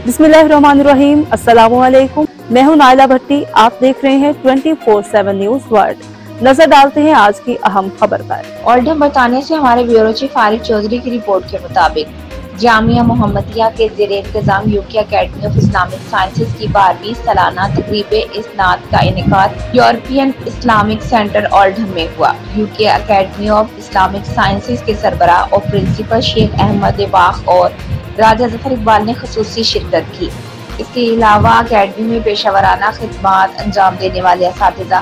बिस्मिल्लाहिर्रहमानिर्रहीम, अस्सलामुअलैकुम। मैं हूं नाइला भट्टी। आप देख रहे हैं 24/7 न्यूज वर्ल्ड। नजर डालते हैं आज की अहम खबर पर। ओल्डहम बरतानिया से हमारे ब्यूरो चीफ फारिक चौधरी की रिपोर्ट के मुताबिक जामिया मोहम्मदिया के ज़ेरे इंतजाम UK academy of Islamic sciences की 12वीं सालाना तकरीब-ए-इस्नाद का इनेकाद यूरोपियन इस्लामिक सेंटर ओल्डहम में हुआ। UK academy of Islamic sciences के सरबराह और प्रिंसिपल शेख अहमद बाख और राजा जफर इकबाल ने खसूसी शिरकत की। इसके अलावा अकेडमी में पेशावराना खिदमात अंजाम देने वाले असातिज़ा,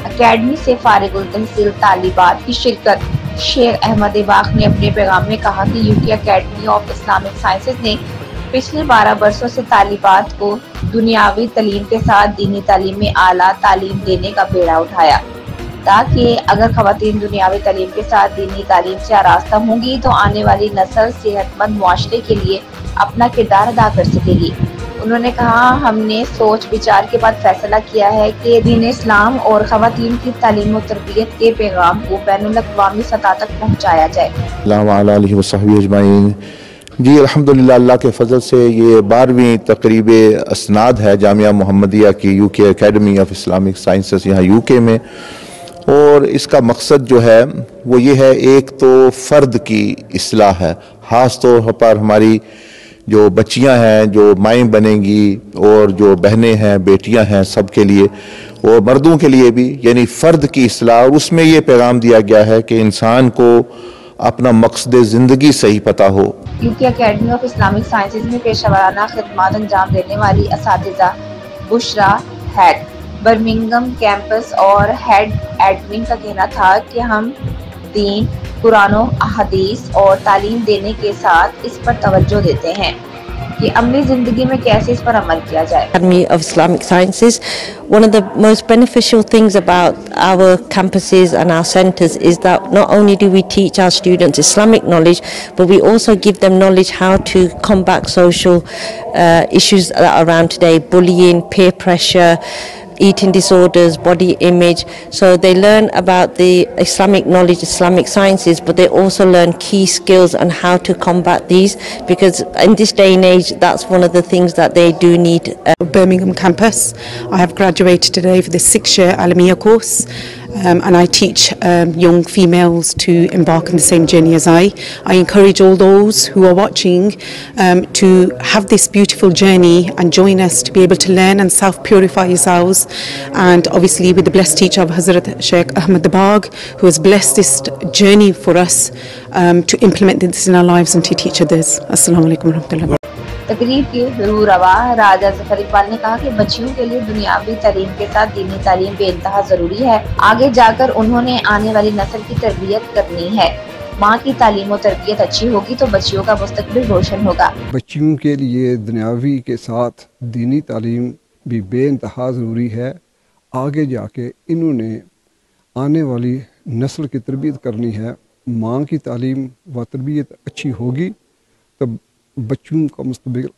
अकेडमी से फारिगुल तहसील तालिबात की शिरकत। शेख अहमद बाख ने अपने पैगाम में कहा कि UK academy of Islamic sciences ने पिछले 12 बरसों से तालिबात को दुनियावी तालीम के साथ दीनी तालीम में आला तालीम देने का बेड़ा उठाया, ताकि अगर खवातीन दुनियावी तालीम के साथ दीनी तालीम से आरास्ता होंगी तो आने वाली नस्ल सेहतमंद मुआशरे के लिए अपना किरदार अदा कर सकेगी। उन्होंने कहा, हमने सोच विचार के बाद फैसला किया है कि दीन इस्लाम और खवातीन की तालीम और तरबियत के पैगाम को बैनुल-अक़वामी सतह तक पहुँचाया जाए। जी अल्हम्दुलिल्लाह, अल्लाह के फजल से ये 12वीं तकरीब-ए-इस्नाद है जामिया मोहम्मदिया की UK academy of Islamic sciences यहाँ यूके में। और इसका मकसद जो है वो ये है, एक तो फ़र्द की इस्लाह है, ख़ास तौर पर हमारी जो बच्चियां हैं जो माएँ बनेंगी और जो बहनें हैं बेटियां हैं सबके लिए और मर्दों के लिए भी, यानी फ़र्द की इस्लाह। और उसमें ये पैगाम दिया गया है कि इंसान को अपना मकसद ज़िंदगी सही पता हो। UK academy of Islamic sciences में पेशावराना खिदमात अंजाम देने वाली असातिज़ा बुशरा, हेड बर्मिंघम कैंपस और हेड एडमिन का कहना था कि हम दीन, कुरानो अहदीस और तालीम देने के साथ इस पर तवज्जो देते हैं कि अमली जिंदगी में कैसे इस पर अमल किया जाए। Academy of Islamic Sciences, one of the most beneficial things about our campuses and our centres is that not only do we teach our students Islamic knowledge, but we also give them knowledge how to combat social issues that are around today: bullying, peer pressure, eating disorders, body image. So they learn about the Islamic knowledge, Islamic sciences, but they also learn key skills on how to combat these, because in this day and age that's one of the things that they do need. Birmingham campus. I have graduated today for the 6-year Alamiya course, and I teach young females to embark on the same journey as I. I encourage all those who are watching to have this beautiful journey and join us to be able to learn and self-purify yourselves, and obviously with the blessed teacher of Hazrat Sheikh Ahmad Baag, who has blessed this journey for us to implement this in our lives and to teach others. Assalamu alaikum warahmatullahi. तकरीब के रूरवा राजा जफर इकबाल ने कहा कि बच्चियों के लिए दुनियावी तालीम के साथ दीनी तालीम बेइंतहा जरूरी है। आगे जाकर उन्होंने आने वाली नस्ल की तरबियत करनी है। माँ की तालीम और तरबियत अच्छी होगी तो बच्चियों का मुस्तकबिल रोशन होगा। बच्चियों के लिए दुनियावी के साथ दीनी तालीम भी बेइंतहा ज़रूरी है। आगे जाके इन्होंने आने वाली नस्ल की तरबियत करनी है। माँ की तालीम व तरबियत अच्छी होगी तब बच्चों का मुस्तकबिल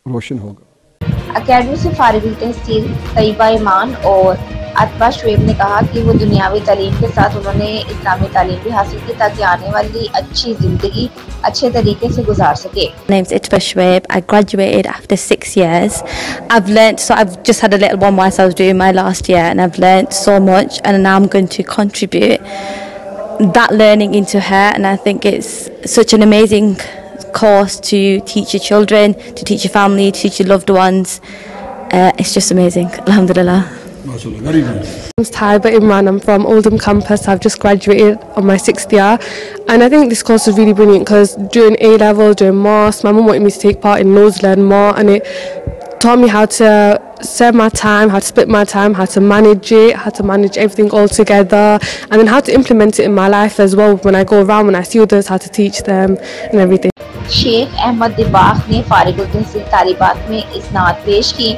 रोशन होगा। अकेडमी से फारिगुल तहसील तैयबा ईमान और अतबा शुएब ने कहा कि वो दुनियावी तालीम के साथ उन्होंने इस्लामी तालीम भी हासिल की ताकि आने वाली अच्छी जिंदगी अच्छे तरीके से गुजार सके। My name's Itba Shuaib. I graduated after 6 years. I've just had a little one whilst I was doing my last year, and I've learnt so much, and now I'm going to contribute that learning into her, and I think it's such an amazing course to teach your children, to teach your family, to teach your loved ones. It's just amazing. Alhamdulillah. Very nice. I'm Taiba Imran. I'm from Oldham campus. I've just graduated on my 6th year, and I think this course was really brilliant because during A level, during maths, my mum wanted me to take part in loads, learn more, and it taught me how to serve my time, how to split my time, how to manage it, how to manage everything all together, and then how to implement it in my life as well. When I go around, when I see others, how to teach them and everything. Sheikh Ahmad बाख ने फारिगुल तहसील तालिबात में इस्नाद पेश की।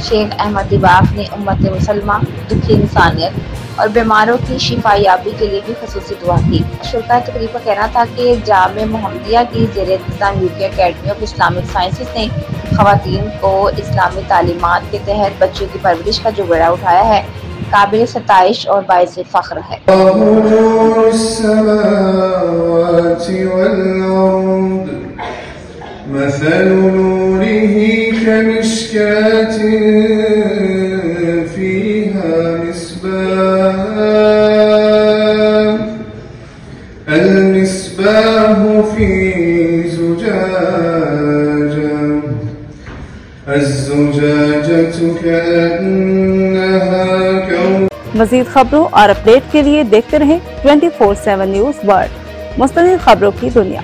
शेख अहमद बाख ने उम्मत मुसलमा, दुखी इंसानियत और बीमारों की शिफायाबी के लिए भी खसूसी दुआ की। शुरका तकरीब का कहना था कि जामिया मोहम्मदिया की ज़ेरे इंतज़ाम UK academy of Islamic sciences ने खवातीन को इस्लामी तालीमात के तहत बच्चों की परवरिश का जो बेड़ा उठाया है, काबिल सताइश और बाइस फ़ख्र है। مثل نوره كمشكاة فيها مصباح المصباح في زجاجة الزجاجة كأنها كوكب। मज़ीद खबरों और अपडेट के लिए देखते रहें 24/7 न्यूज़ वर्ल्ड, मुस्तनिद खबरों की दुनिया।